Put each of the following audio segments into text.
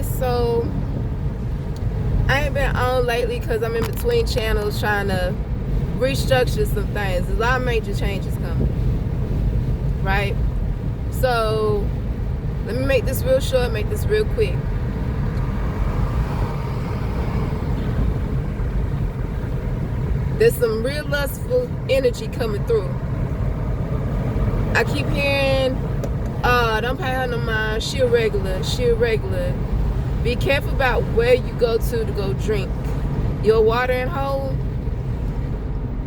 guys, so I ain't been on lately because I'm in between channels trying to restructure some things. There's a lot of major changes coming, right? So let me make this real short, make this real quick. There's some real lustful energy coming through. I keep hearing, don't pay her no mind, she a regular. Be careful about where you go to go drink. Your watering hole,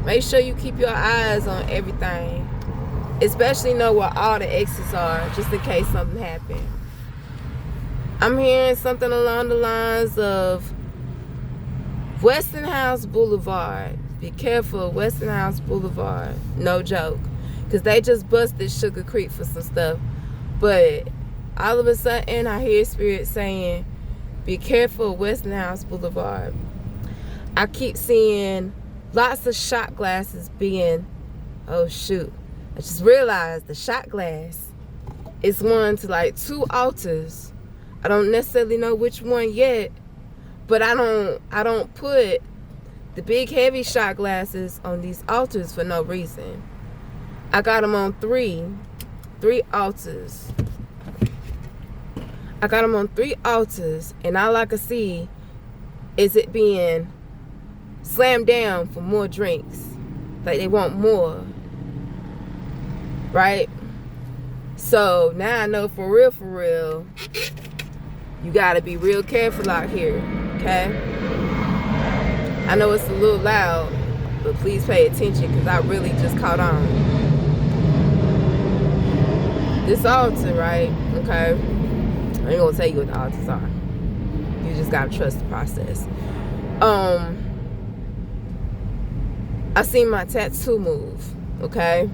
make sure you keep your eyes on everything. Especially know where all the exits are, just in case something happens. I'm hearing something along the lines of Westinghouse Boulevard. Be careful, Westinghouse Boulevard. No joke. Because they just busted Sugar Creek for some stuff. But all of a sudden, I hear Spirit saying, be careful, Westinghouse Boulevard. I keep seeing lots of shot glasses being, oh shoot. I just realized the shot glass is one to like 2 altars. I don't necessarily know which one yet, but I don't put the big heavy shot glasses on these altars for no reason. I got them on three altars. I got them on 3 altars, and all I can see is it being slammed down for more drinks. Like they want more. Right? So now I know for real, you gotta be real careful out here. Okay? I know it's a little loud, but please pay attention because I really just caught on. This altar, right? Okay? I ain't gonna tell you what the altars are. You just gotta trust the process. I seen my tattoo move, okay?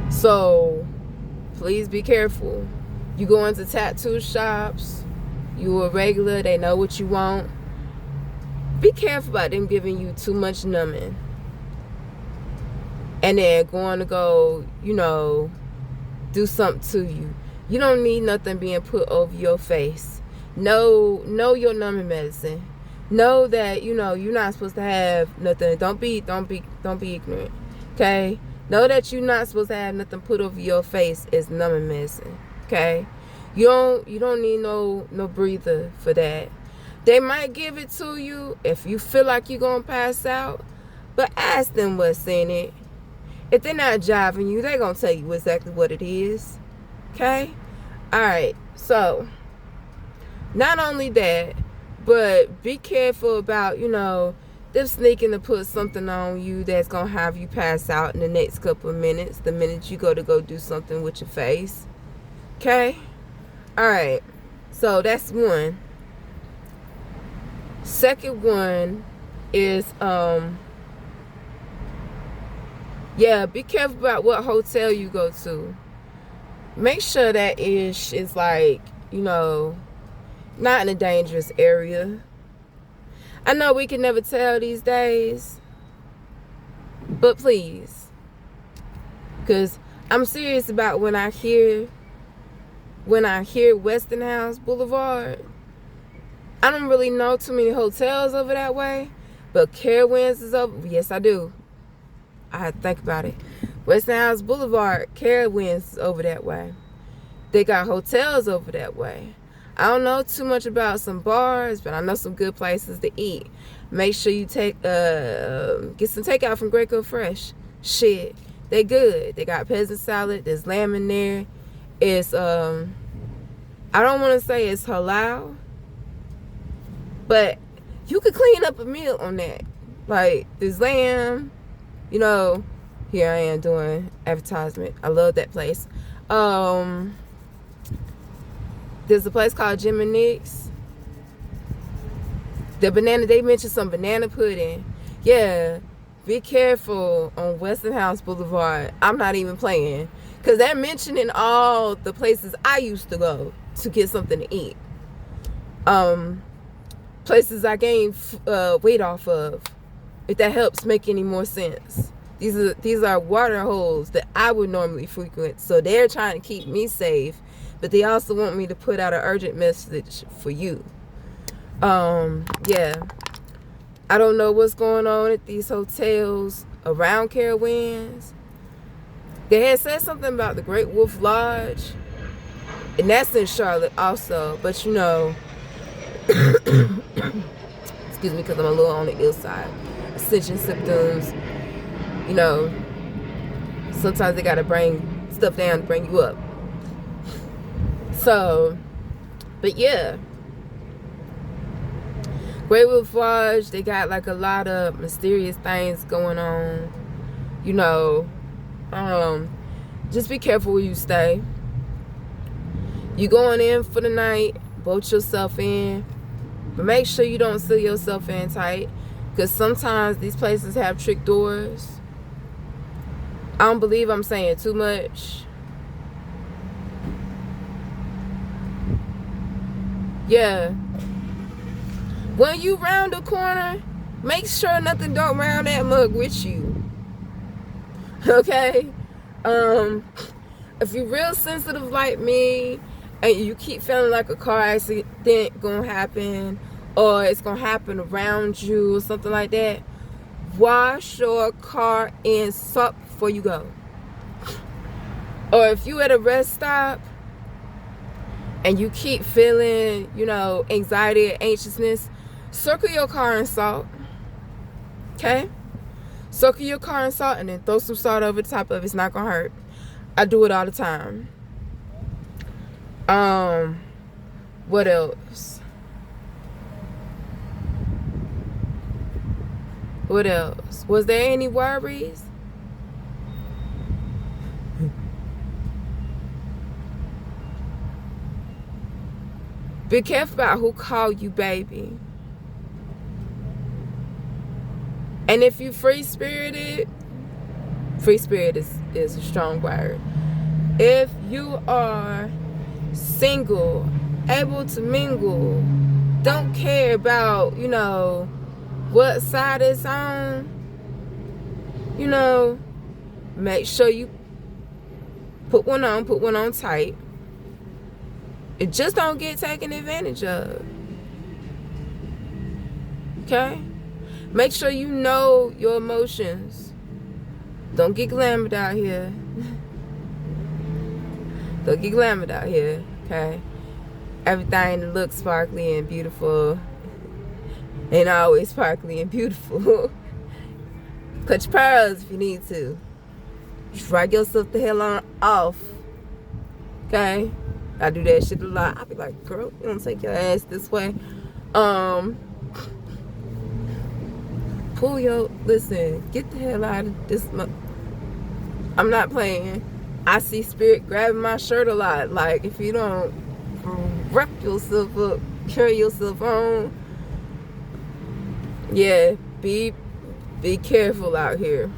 So please be careful. You go into tattoo shops, you a regular, they know what you want. Be careful about them giving you too much numbing. And then going to go, do something to you. You don't need nothing being put over your face. Know your numbing medicine. Know that, you're not supposed to have nothing. Don't be ignorant. Okay? Know that you're not supposed to have nothing put over your face as numbing medicine. Okay? You don't need no breather for that. They might give it to you if you feel like you're gonna pass out, but ask them what's in it. If they're not jiving you, they're gonna tell you exactly what it is. Okay? Alright, so not only that, but be careful about, them sneaking to put something on you that's gonna have you pass out in the next couple of minutes, the minute you go to go do something with your face. Okay? Alright, so that's one. Second one is, be careful about what hotel you go to. Make sure that is like, not in a dangerous area. I know we can never tell these days, but please, because I'm serious about when I hear Westinghouse Boulevard. I don't really know too many hotels over that way, but Carowinds is over. Yes, I do. I had to think about it. Westinghouse Boulevard, Carowinds is over that way. They got hotels over that way. I don't know too much about some bars, but I know some good places to eat. Make sure you get some takeout from Greco Fresh. Shit, they good. They got peasant salad. There's lamb in there. It's I don't want to say it's halal, but you could clean up a meal on that. Like there's lamb. Here I am doing advertisement. I love that place. There's a place called Jim and Nick's. They mentioned some banana pudding. Yeah, be careful on Westinghouse Boulevard. I'm not even playing. Because they're mentioning all the places I used to go to get something to eat. Places I gained weight off of. If that helps make any more sense. These are water holes that I would normally frequent. So they're trying to keep me safe But they also want me to put out an urgent message for you. Yeah. I don't know what's going on at these hotels around Carowinds. They had said something about the Great Wolf Lodge. And that's in Charlotte also. But you know, excuse me, because I'm a little on the ill side. Ascension symptoms, you know, sometimes they got to bring stuff down to bring you up. So, but yeah. Great Wolf Lodge, they got like a lot of mysterious things going on. You know, just be careful where you stay. You going in for the night, bolt yourself in, but make sure you don't seal yourself in tight, because sometimes these places have trick doors. I don't believe I'm saying too much. Yeah. When you round the corner, make sure nothing don't round that mug with you. Okay? If you're real sensitive like me, and you keep feeling like a car accident gonna happen, or it's gonna happen around you or something like that, wash your car in soap before you go. Or if you at a rest stop and you keep feeling, you know, anxiety or anxiousness, circle your car in salt. Okay? Circle your car in salt and then throw some salt over the top of it. It's not gonna hurt. I do it all the time. What else? What else? Was there any worries? Be careful about who called you baby. And if you free-spirited, free spirit is a strong word. If you are single, able to mingle, don't care about, you know, what side it's on, you know, make sure you put one on tight. It just don't get taken advantage of. Okay? Make sure you know your emotions. Don't get glamored out here. Don't get glamored out here, okay? Everything that looks sparkly and beautiful ain't always sparkly and beautiful. Clutch your pearls if you need to. Drag yourself the hell on off. Okay? I do that shit a lot. I be like, girl, you don't take your ass this way. Listen, get the hell out of this. I'm not playing. I see spirit grabbing my shirt a lot. Like, if you don't wrap yourself up, carry yourself on, yeah, be careful out here.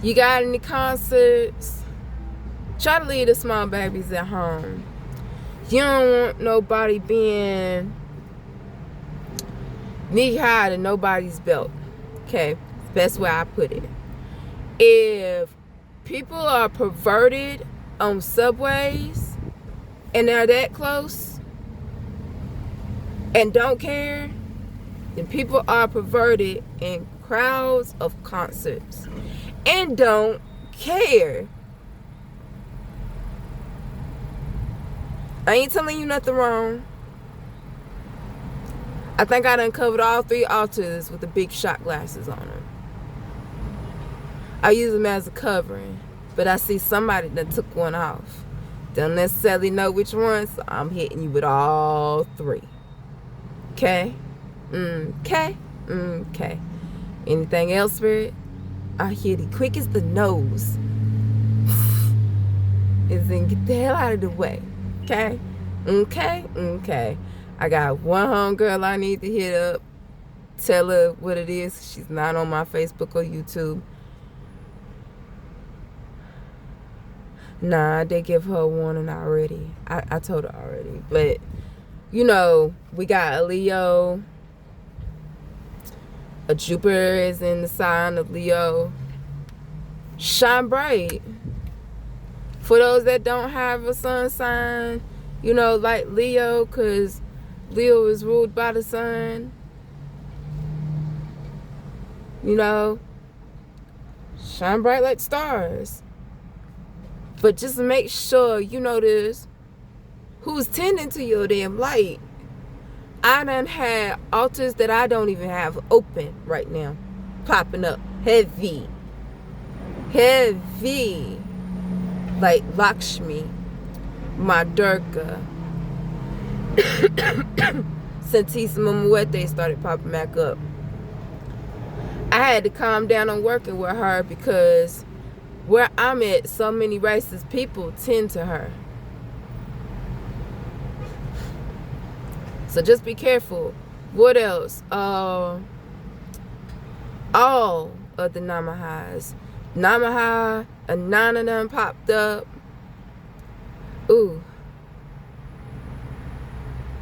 You got any concerts? Try to leave the small babies at home. You don't want nobody being knee high to nobody's belt. Okay, best way I put it. If people are perverted on subways and they're that close and don't care, then people are perverted in crowds of concerts and don't care. I ain't telling you nothing wrong. I think I done covered all 3 altars with the big shot glasses on them. I use them as a covering, but I see somebody that took one off. Don't necessarily know which one, so I'm hitting you with all 3. Okay? Okay? Okay. Anything else, Spirit? I hear the quick as the nose. Is then get the hell out of the way. Okay? Okay? Okay. I got one homegirl I need to hit up. Tell her what it is. She's not on my Facebook or YouTube. Nah, they give her a warning already. I told her already. But, you know, we got a Leo. A Jupiter is in the sign of Leo. Shine bright. For those that don't have a sun sign, you know, like Leo, because Leo is ruled by the sun, you know, shine bright like stars. But just make sure you notice who's tending to your damn light. I done had altars that I don't even have open right now, popping up heavy, like Lakshmi, my Durga, Santísima Muerte started popping back up. I had to calm down on working with her because where I'm at, so many racist people tend to her. So just be careful. What else? All of the Namahas. Namaha, Anana done popped up. Ooh.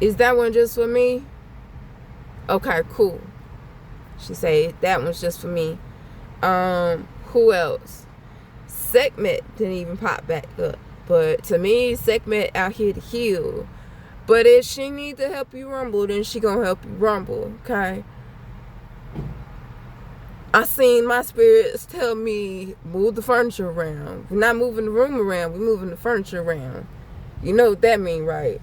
Is that one just for me? Okay, cool. She say that one's just for me. Who else? Sekhmet didn't even pop back up. But to me, Sekhmet out here to heal. But if she need to help you rumble, then she gonna help you rumble, okay? I seen my spirits tell me, move the furniture around. We're not moving the room around, we're moving the furniture around. You know what that mean, right?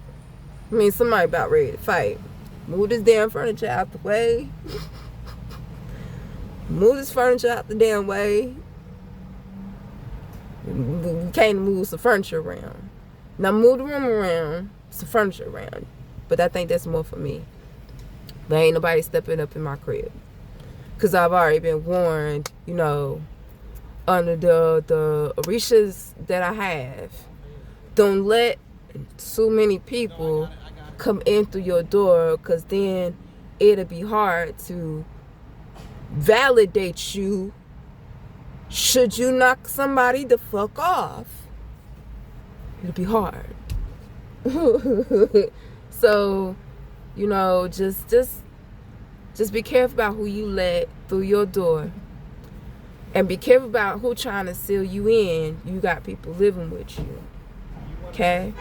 I mean, somebody about ready to fight. Move this damn furniture out the way. Move this furniture out the damn way. We can't move some furniture around. Now move the room around, some furniture around. But I think that's more for me. But ain't nobody stepping up in my crib. Because I've already been warned, you know, under the orishas that I have. Don't let too many people come in through your door, because then it'll be hard to validate you should you knock somebody the fuck off. It'll be hard. So, you know, just be careful about who you let through your door. And be careful about who trying to seal you in. You got people living with you. Okay?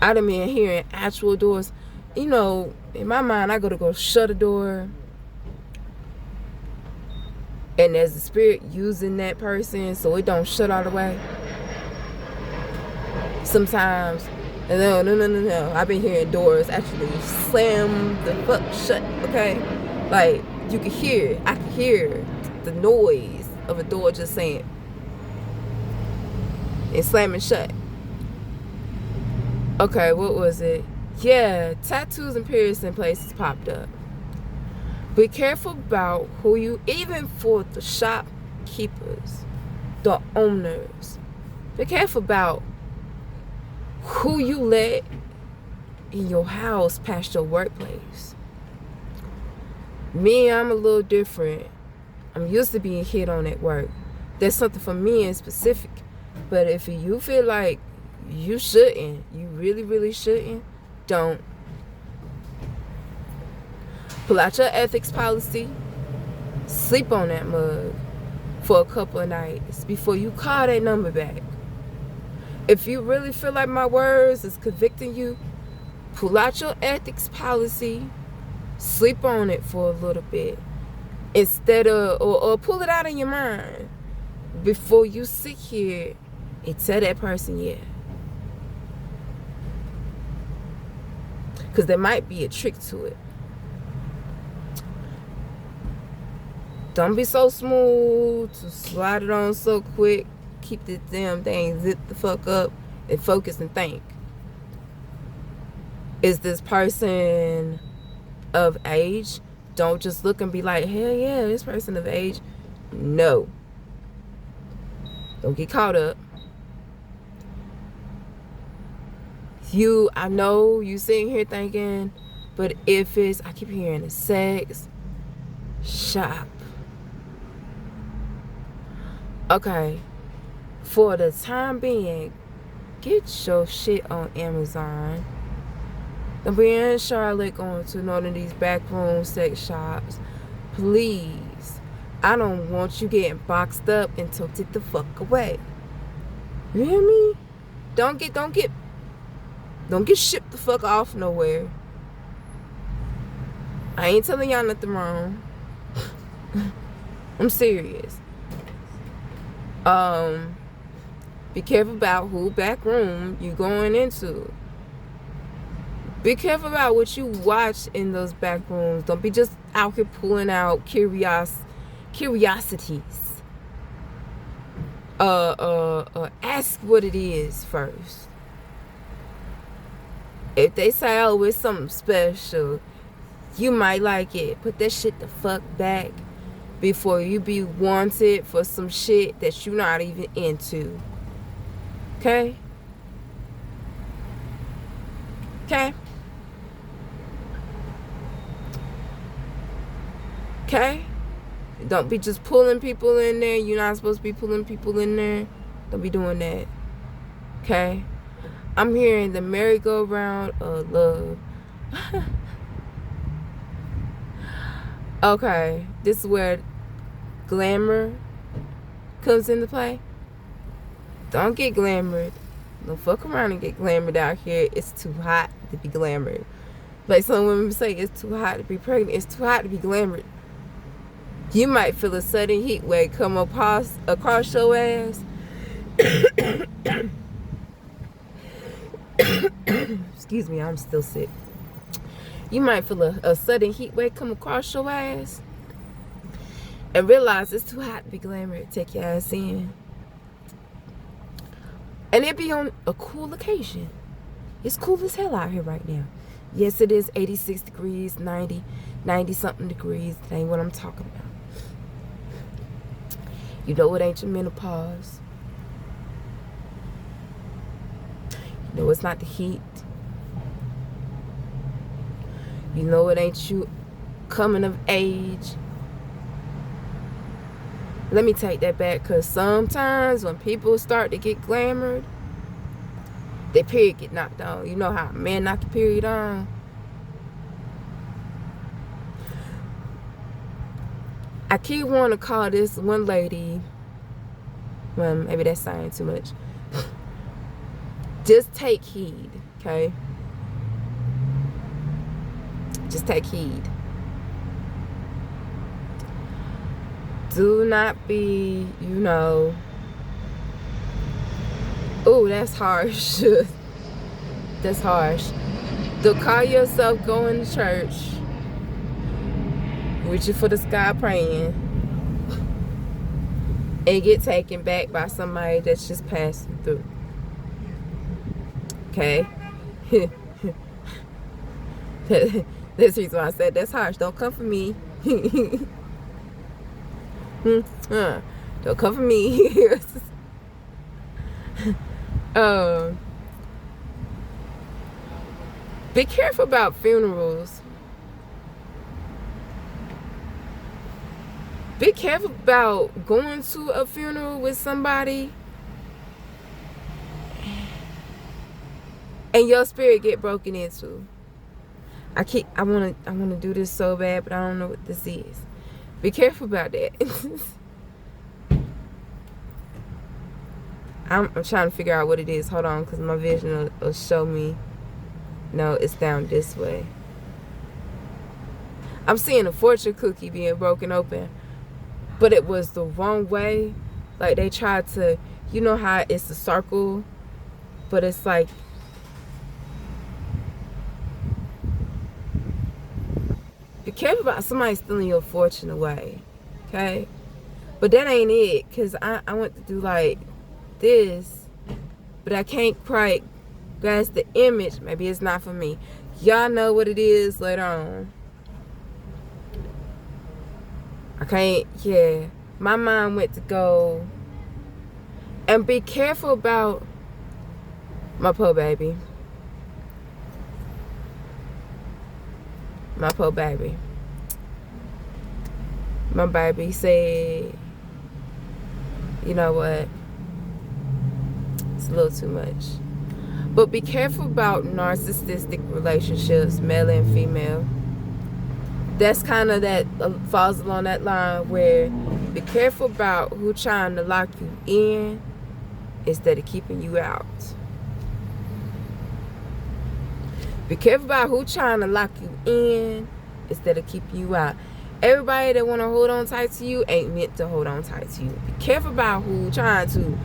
I done been hearing actual doors. You know, in my mind, I go shut a door. And there's a spirit using that person so it don't shut all the way. Sometimes, no. I've been hearing doors actually slam the fuck shut, okay? Like, you can hear it. I can hear the noise of a door just saying and slamming shut. Okay, what was it? Yeah, tattoos and piercing places popped up. Be careful about who you, even for the shopkeepers, the owners. Be careful about who you let in your house past your workplace. Me, I'm a little different. I'm used to being hit on at work. There's something for me in specific. But if you feel like you shouldn't, you really, really shouldn't, don't. Pull out your ethics policy. Sleep on that mug for a couple of nights before you call that number back. If you really feel like my words is convicting you, pull out your ethics policy. Sleep on it for a little bit. Instead of, or pull it out in your mind before you sit here and tell that person, yeah. Because there might be a trick to it. Don't be so smooth to slide it on so quick. Keep this damn thing zip the fuck up and focus and think. Is this person of age? Don't just look and be like, hell yeah, this person of age. No. Don't get caught up. I know you sitting here thinking, but if it's, I keep hearing the sex shop. Okay, for the time being, get your shit on Amazon. Don't be in Charlotte going to none of these backroom sex shops. Please. I don't want you getting boxed up and toted the fuck away. You hear me? Don't get shipped the fuck off nowhere. I ain't telling y'all nothing wrong. I'm serious. Be careful about who back room you going into. Be careful about what you watch in those back rooms. Don't be just out here pulling out curiosities. Ask what it is first. If they say, oh, it's something special, you might like it. Put that shit the fuck back before you be wanted for some shit that you're not even into. Okay? Okay? Okay? Don't be just pulling people in there. You're not supposed to be pulling people in there. Don't be doing that. Okay? I'm hearing the merry-go-round of love. Okay, this is where glamour comes into play. Don't get glamored. Don't fuck around and get glamored out here. It's too hot to be glamored. Like some women say, it's too hot to be pregnant. It's too hot to be glamored. You might feel a sudden heat wave come across your ass. Excuse me, I'm still sick. You might feel a sudden heat wave come across your ass and realize it's too hot to be glamored. Take your ass in. And it be on a cool occasion. It's cool as hell out here right now. Yes, it is 86 degrees, 90 something degrees. That ain't what I'm talking about. You know it ain't your menopause. You know it's not the heat. You know it ain't you coming of age. Let me take that back, because sometimes when people start to get glamored, their period get knocked on. You know how a man knock your period on? I keep wanting to call this one lady, well, maybe that's saying too much. Just take heed, okay? Just take heed. Do not be, oh, that's harsh. That's harsh. Don't call yourself going to church, reaching for the sky praying, and get taken back by somebody that's just passing through. Okay? That's the reason why I said that's harsh. Don't come for me. Don't come for me. Be careful about funerals. Be careful about going to a funeral with somebody and your spirit get broken into. I wanna do this so bad, but I don't know what this is. Be careful about that. I'm trying to figure out what it is. Hold on, because my vision will show me. No, it's down this way. I'm seeing a fortune cookie being broken open, but it was the wrong way. Like they tried to, you know how it's a circle, but it's like, be careful about somebody stealing your fortune away, okay? But that ain't it, because I went to do like this, but I can't quite grasp the image. Maybe it's not for me. Y'all know what it is later on. I can't, yeah. My mind went to go. And be careful about my poor baby. My poor baby. My baby said, you know what? It's a little too much. But be careful about narcissistic relationships, male and female. That's kind of that falls along that line where be careful about who trying to lock you in instead of keeping you out. Be careful about who trying to lock you in instead of keeping you out. Everybody that want to hold on tight to you ain't meant to hold on tight to you. Be careful about who trying to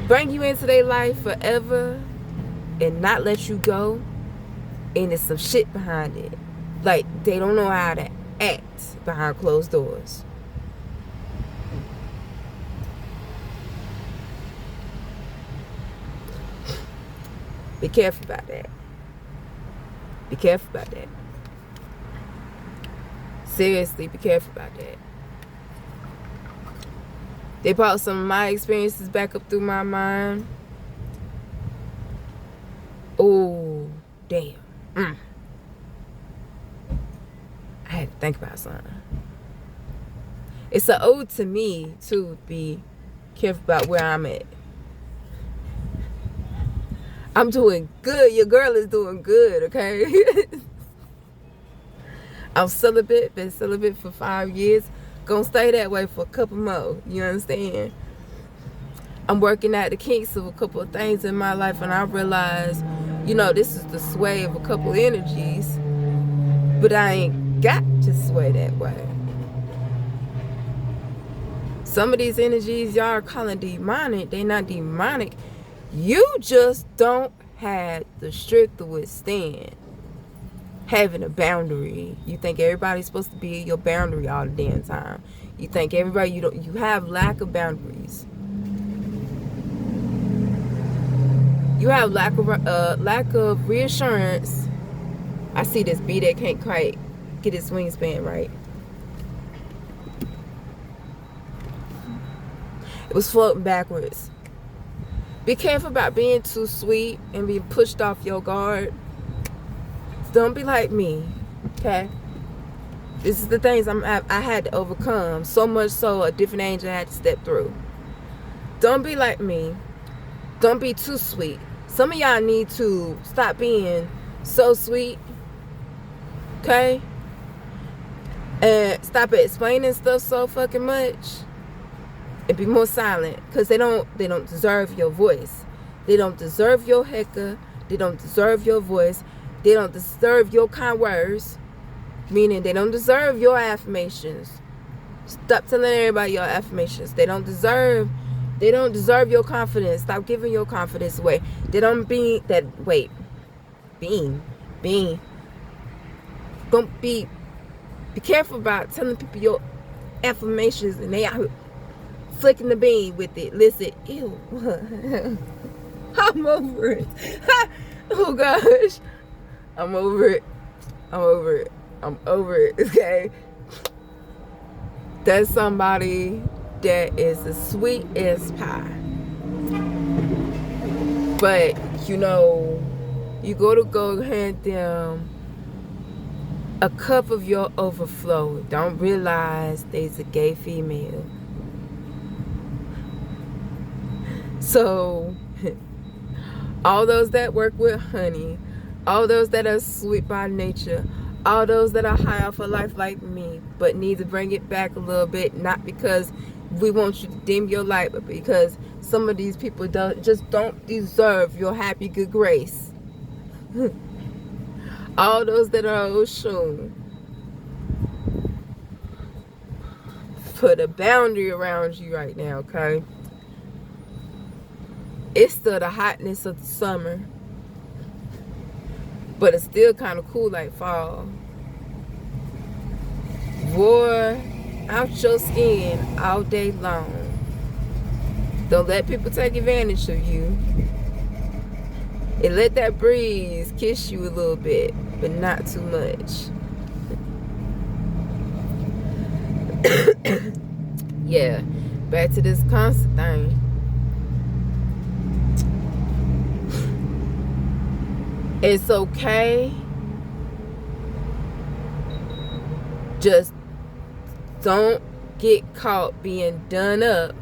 bring you into their life forever and not let you go. And there's some shit behind it. Like, they don't know how to act behind closed doors. Be careful about that. Be careful about that. Seriously, be careful about that. They brought some of my experiences back up through my mind. Oh, damn. I had to think about something. It's an ode to me to be careful about where I'm at. I'm doing good. Your girl is doing good, okay? I'm celibate. Been celibate for 5 years. Gonna stay that way for a couple more. You understand? I'm working out the kinks of a couple of things in my life, and I realize, you know, this is the sway of a couple of energies, but I ain't got to sway that way. Some of these energies y'all are calling demonic, they not demonic. You just don't have the strength to withstand having a boundary. You think everybody's supposed to be your boundary all the damn time. You think everybody, you have lack of boundaries. You have lack of reassurance. I see this bee that can't quite get its wingspan right. It was floating backwards. Be careful about being too sweet and being pushed off your guard. Don't be like me, okay? This is the things I had to overcome. So much so, a different angel had to step through. Don't be like me. Don't be too sweet. Some of y'all need to stop being so sweet, okay? And stop explaining stuff so fucking much. And be more silent, because they don't deserve your voice. They don't deserve your hecker. They don't deserve your voice. They don't deserve your kind words, meaning they don't deserve your affirmations. Stop telling everybody your affirmations. They don't deserve your confidence. Stop giving your confidence away. They don't be that. Wait, being. Don't be careful about telling people your affirmations and they out flicking the bean with it. Listen, ew. I'm over it. Oh gosh. I'm over it. Okay? That's somebody that is as sweet as pie. But, you know, you go hand them a cup of your overflow. Don't realize there's a gay female. So, all those that work with honey, all those that are sweet by nature, all those that are high off of life like me, but need to bring it back a little bit, not because we want you to dim your light, but because some of these people don't deserve your happy good grace. All those that are Oshun, put a boundary around you right now, okay? It's still the hotness of the summer, but it's still kind of cool like fall. Roar out your skin all day long. Don't let people take advantage of you. And let that breeze kiss you a little bit, but not too much. Yeah, back to this constant thing. It's okay. Just don't get caught being done up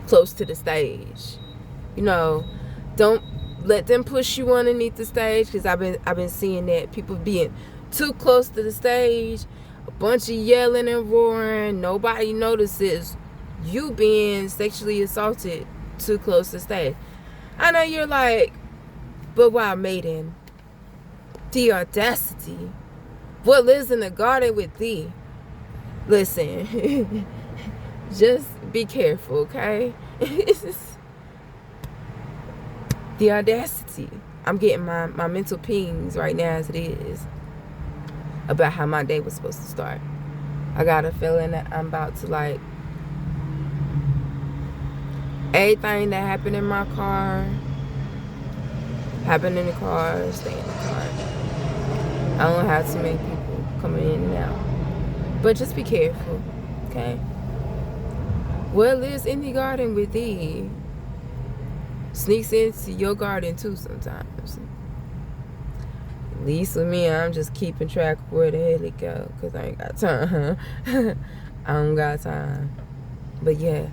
close to the stage. You know, don't let them push you underneath the stage, because I've been seeing that people being too close to the stage, a bunch of yelling and roaring, nobody notices you being sexually assaulted too close to stay. I know you're like, but why, maiden? The audacity. What lives in the garden with thee? Listen, just be careful, okay? The audacity. I'm getting my mental pings right now as it is about how my day was supposed to start. I got a feeling that I'm about to, like, everything that happened in my car, happened in the car, stay in the car. I don't have too many people coming in and out. But just be careful, okay? What lives in the garden with thee sneaks into your garden too sometimes. At least with me, I'm just keeping track of where the hell it go, because I ain't got time. I don't got time. But yeah,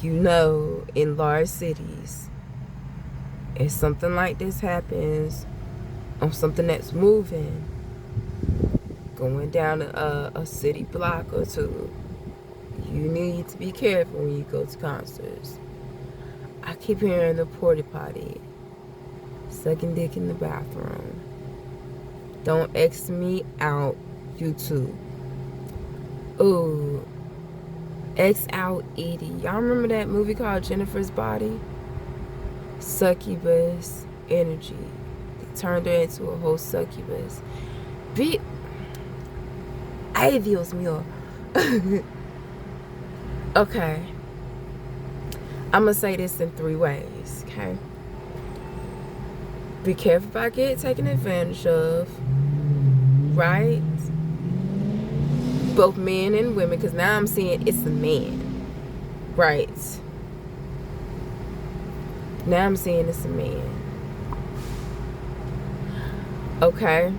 you know, in large cities, if something like this happens on something that's moving, going down a city block or two, you need to be careful when you go to concerts. I keep hearing the porta potty, sucking dick in the bathroom. Don't X me out, YouTube. Ooh, X out Edie. Y'all remember that movie called Jennifer's Body? Succubus energy. They turned her into a whole succubus. Ay, Dios mío. Okay. I'm going to say this in 3 ways, okay? Be careful about getting taken advantage of, right? Both men and women, because now I'm seeing it's a man, right? Now I'm seeing it's a man. Okay?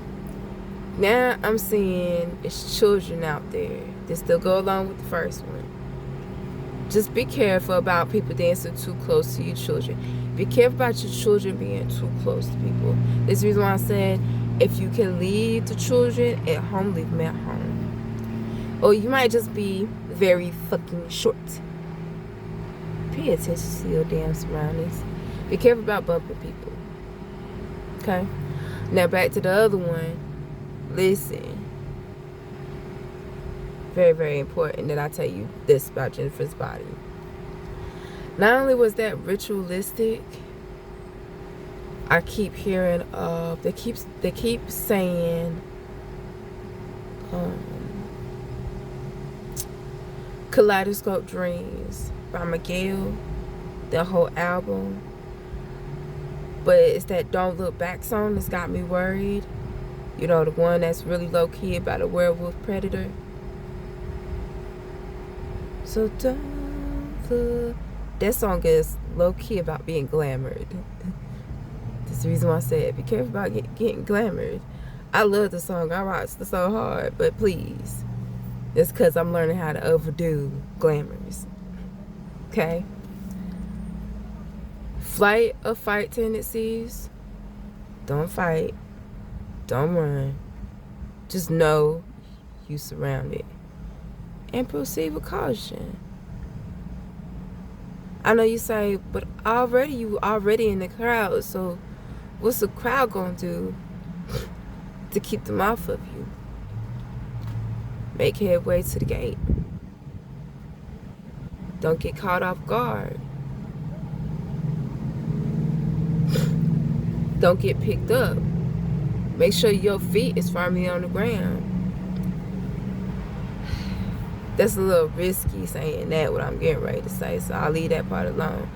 Now I'm seeing it's children out there that still go along with the first one. Just be careful about people dancing too close to your children. Be careful about your children being too close to people. This is the reason why I said, if you can leave the children at home, leave them at home. Or you might just be very fucking short. Pay attention to your damn surroundings. Be careful about bumping people. Okay? Now back to the other one. Listen. Very, very important that I tell you this about Jennifer's Body. Not only was that ritualistic, I keep hearing they keep saying Kaleidoscope Dreams by Miguel, the whole album. But it's that Don't Look Back song that's got me worried. You know, the one that's really low-key about a werewolf predator. So don't look. That song is low-key about being glamored. That's the reason why I said be careful about getting glamored. I love the song. I rock the song hard, but please. It's because I'm learning how to overdo glamours. Okay? Flight or fight tendencies. Don't fight. Don't run. Just know you surrounded. And proceed with caution. I know you say, but you already in the crowd, so what's the crowd gonna do to keep them off of you? Make headway to the gate. Don't get caught off guard. Don't get picked up. Make sure your feet is firmly on the ground. That's a little risky saying that, what I'm getting ready to say, so I'll leave that part alone.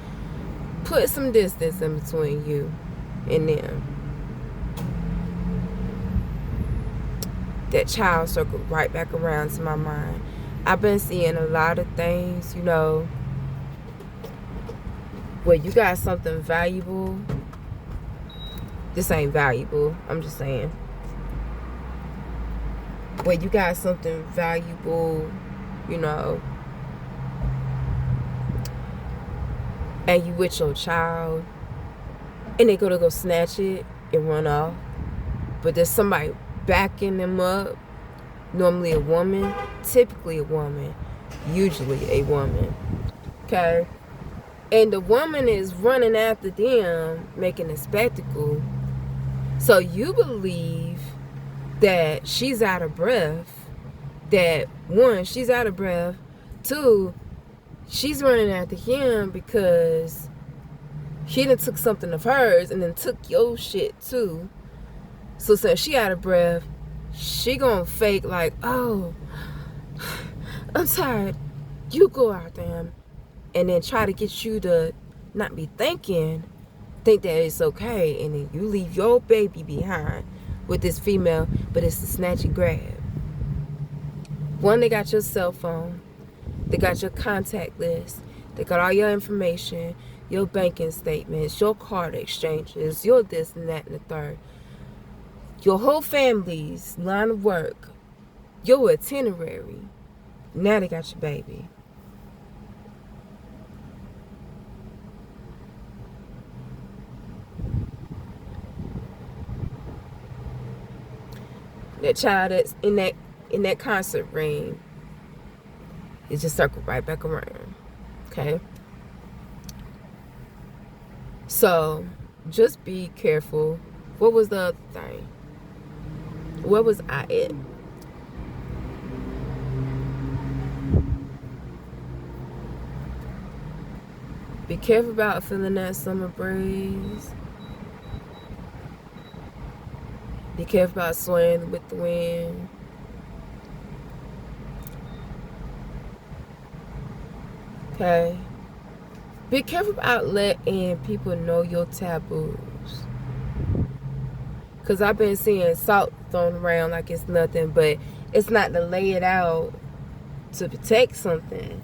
Put some distance in between you and them. That child circled right back around to my mind. I've been seeing a lot of things, you know, where you got something valuable. This ain't valuable, I'm just saying. Where you got something valuable, you know, and you with your child, and they go snatch it and run off, but there's somebody backing them up, normally a woman, typically a woman, usually a woman. Okay? And the woman is running after them, making a spectacle. So you believe that she's out of breath. That, one, she's out of breath. Two, she's running after him because he done took something of hers and then took your shit too. So since she out of breath, she gonna fake like, oh, I'm tired. You go out there. And then try to get you to not be think that it's okay. And then you leave your baby behind with this female, but it's a snatch and grab. One, they got your cell phone. They got your contact list. They got all your information, your banking statements, your card exchanges, your this and that and the third. Your whole family's line of work, your itinerary. Now they got your baby. That child that's in that concert ring, it just circled right back around. Okay? So, just be careful. What was the other thing? Where was I at? Be careful about feeling that summer breeze. Be careful about swaying with the wind. Okay? Be careful about letting people know your taboos. Because I've been seeing salt thrown around like it's nothing, but it's not to lay it out to protect something.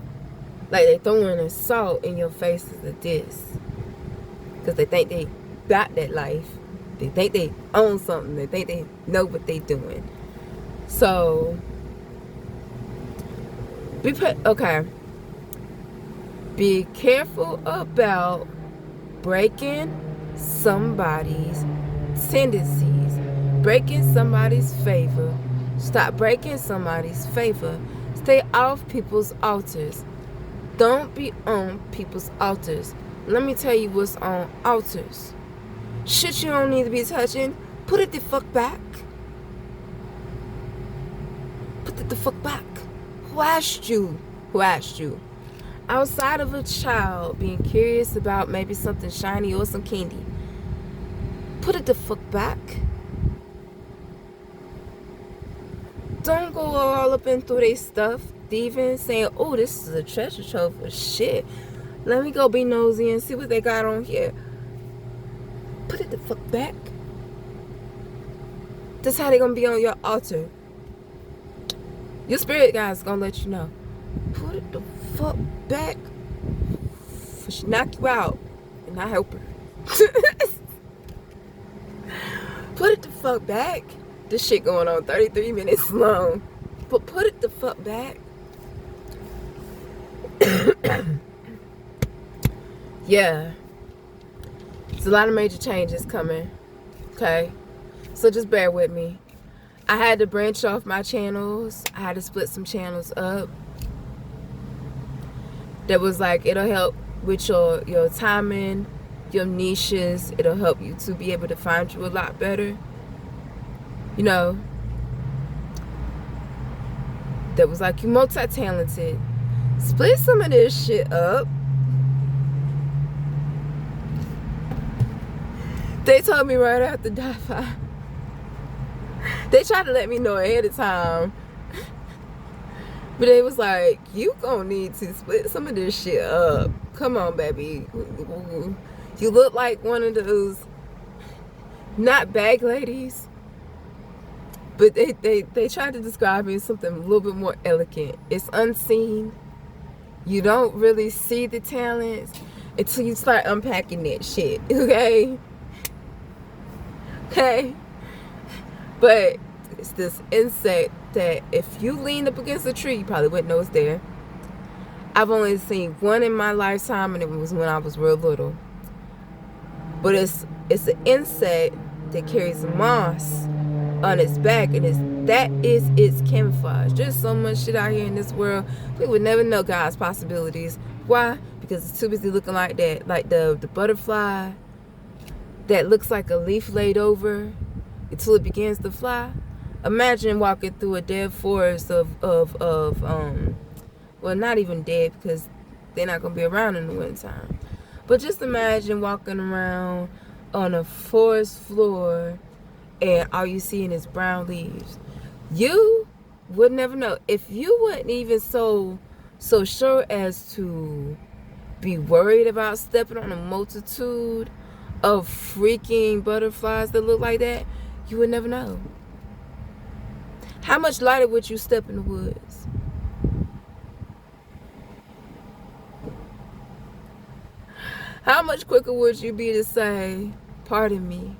Like they throwing a salt in your face as a diss. Because they think they got that life. They think they own something. They think they know what they doing. So, be careful about breaking somebody's tendencies, breaking somebody's favor. Stop breaking somebody's favor. Stay off people's altars. Don't be on people's altars. Let me tell you what's on altars. Shit you don't need to be touching, put it the fuck back. Put it the fuck back. Who asked you? Who asked you? Outside of a child being curious about maybe something shiny or some candy, put it the fuck back. Don't go all up into their stuff, thieving, saying, oh, this is a treasure trove for shit. Let me go be nosy and see what they got on here. Put it the fuck back. That's how they gonna be on your altar. Your spirit guide's gonna let you know. Put it the fuck back. For she knock you out and not help her. Put it the fuck back. This shit going on 33 minutes long. But put it the fuck back. Yeah. There's a lot of major changes coming. Okay? So just bear with me. I had to branch off my channels. I had to split some channels up. That was like, it'll help with your timing, your niches. It'll help you to be able to find you a lot better. You know, that was like, you multi-talented. Split some of this shit up. They told me right after Die-Fi. They tried to let me know ahead of time. But they was like, you gonna need to split some of this shit up. Come on, baby. You look like one of those, not bag ladies, but they tried to describe me as something a little bit more elegant. It's unseen. You don't really see the talents until you start unpacking that shit, okay? Okay? But it's this insect that if you lean up against a tree, you probably wouldn't know it's there. I've only seen one in my lifetime, and it was when I was real little. But it's an insect that carries moss on its back, and that is its camouflage. There's so much shit out here in this world. We would never know God's possibilities. Why? Because it's too busy looking like that. Like the butterfly that looks like a leaf laid over until it begins to fly. Imagine walking through a dead forest of well, not even dead, because they're not going to be around in the wintertime. But just imagine walking around on a forest floor and all you seeing is brown leaves. You would never know. If you weren't even so sure as to be worried about stepping on a multitude of freaking butterflies that look like that, you would never know. How much lighter would you step in the woods? How much quicker would you be to say, pardon me?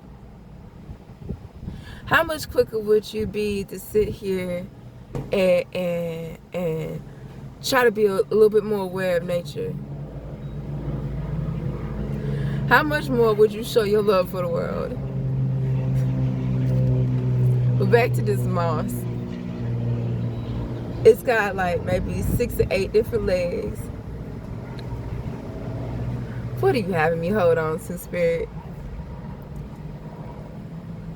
How much quicker would you be to sit here and try to be a little bit more aware of nature? How much more would you show your love for the world? But back to this moss. It's got like maybe 6 to 8 different legs. What are you having me hold on to, Spirit?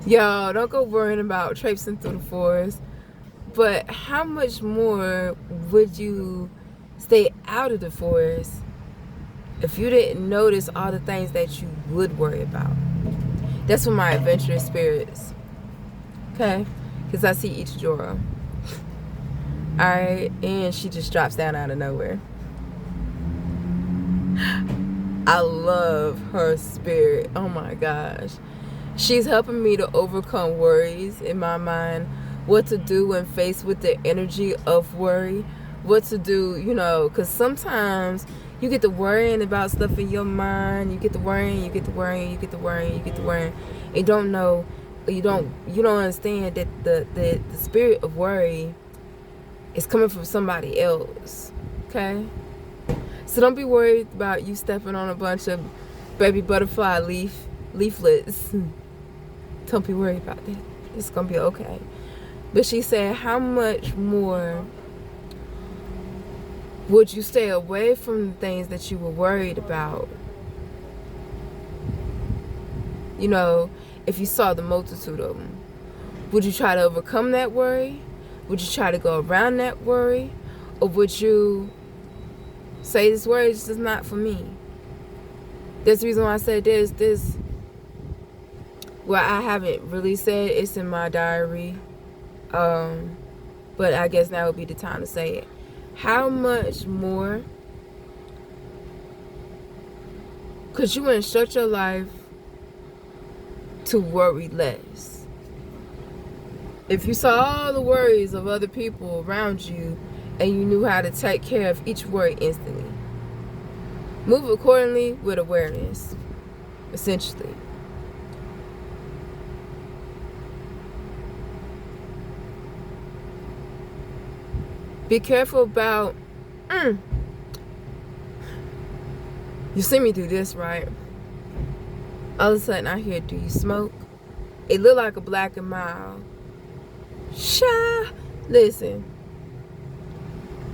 Y'all, don't go worrying about traipsing through the forest. But how much more would you stay out of the forest if you didn't notice all the things that you would worry about? That's for my adventurous spirits. Okay? Because I see each Jorah. Alright? And she just drops down out of nowhere. I love her spirit. Oh my gosh. She's helping me to overcome worries in my mind. What to do when faced with the energy of worry. What to do, you know, because sometimes you get to worrying about stuff in your mind. You get to worrying, you get to worrying, you get to worrying, you get to worrying. You don't know, you don't understand that the spirit of worry is coming from somebody else. Okay? So don't be worried about you stepping on a bunch of baby butterfly leaflets. Don't be worried about that. It's going to be okay. But she said, how much more would you stay away from the things that you were worried about? You know, if you saw the multitude of them. Would you try to overcome that worry? Would you try to go around that worry? Or would you say, this worry is just not for me? That's the reason why I said this. Well, I haven't really said it's in my diary. But I guess now would be the time to say it. How much more could you instruct your life to worry less? If you saw all the worries of other people around you and you knew how to take care of each worry instantly. Move accordingly with awareness, essentially. Be careful about, you see me do this, right? All of a sudden I hear, do you smoke? It looked like a Black and Mild. Listen.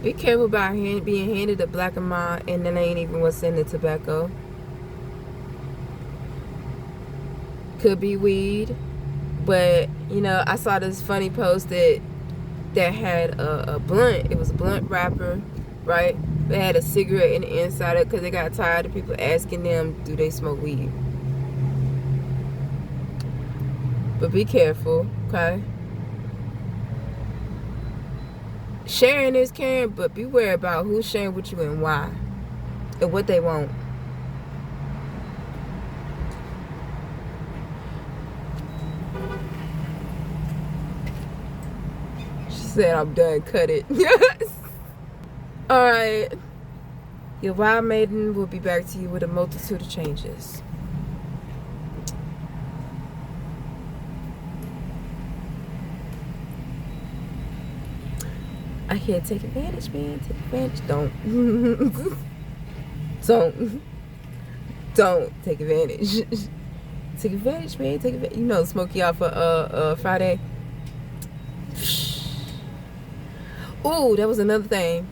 Be careful about being handed a Black and Mild and then ain't even what's in the tobacco. Could be weed. But, you know, I saw this funny post that had a blunt. It was a blunt wrapper, right? They had a cigarette in the inside of it because they got tired of people asking them, do they smoke weed? But be careful, okay? Sharing is caring, but beware about who's sharing with you and why. And what they want. Said I'm done, cut it. Alright. Your wild maiden will be back to you with a multitude of changes. I can't take advantage, man. Take advantage. Don't take advantage. Take advantage, man. Take advantage. You know, Smokey off for Friday. Ooh, that was another thing.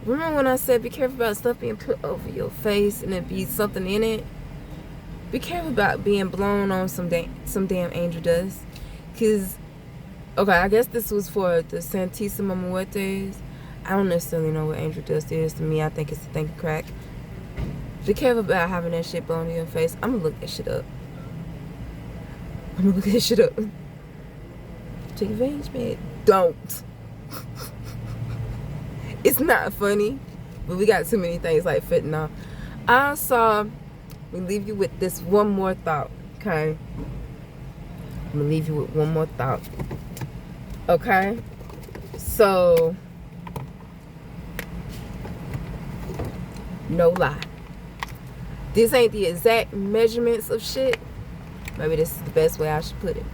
Remember when I said be careful about stuff being put over your face and it be something in it? Be careful about being blown on some damn angel dust. Cause, okay, I guess this was for the Santissima Muertes. I don't necessarily know what angel dust is. To me, I think it's a thing of crack. Be careful about having that shit blown in your face. I'm gonna look that shit up. Take advantage, man. Don't. It's not funny, but we got too many things like fentanyl. We leave you with this one more thought, okay? I'm gonna leave you with one more thought, okay? So, no lie. This ain't the exact measurements of shit. Maybe this is the best way I should put it.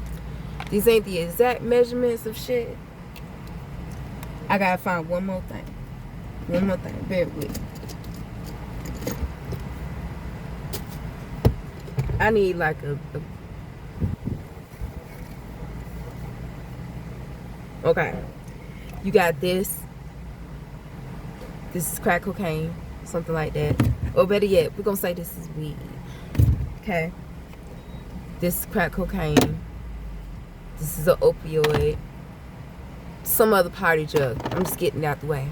These ain't the exact measurements of shit. I gotta find one more thing. Bear with me. I need like a okay. You got this. This is crack cocaine. Something like that. Or better yet, we're gonna say this is weed. Okay. This is crack cocaine. This is an opioid. Some other party drug. I'm just getting it out the way.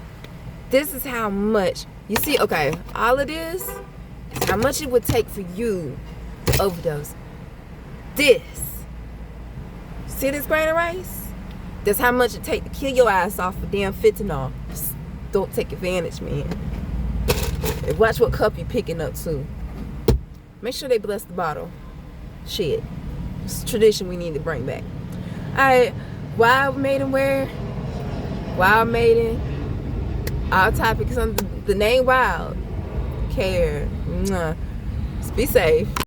This is how much, you see, okay, all of this is how much it would take for you to overdose. This, see this grain of rice? That's how much it take to kill your ass off for damn fentanyl. Just don't take advantage, man. And watch what cup you picking up too. Make sure they bless the bottle. Shit. It's a tradition we need to bring back. Alright, Wild Maiden wear. Wild Maiden. All topics on the name Wild. Care. Be safe.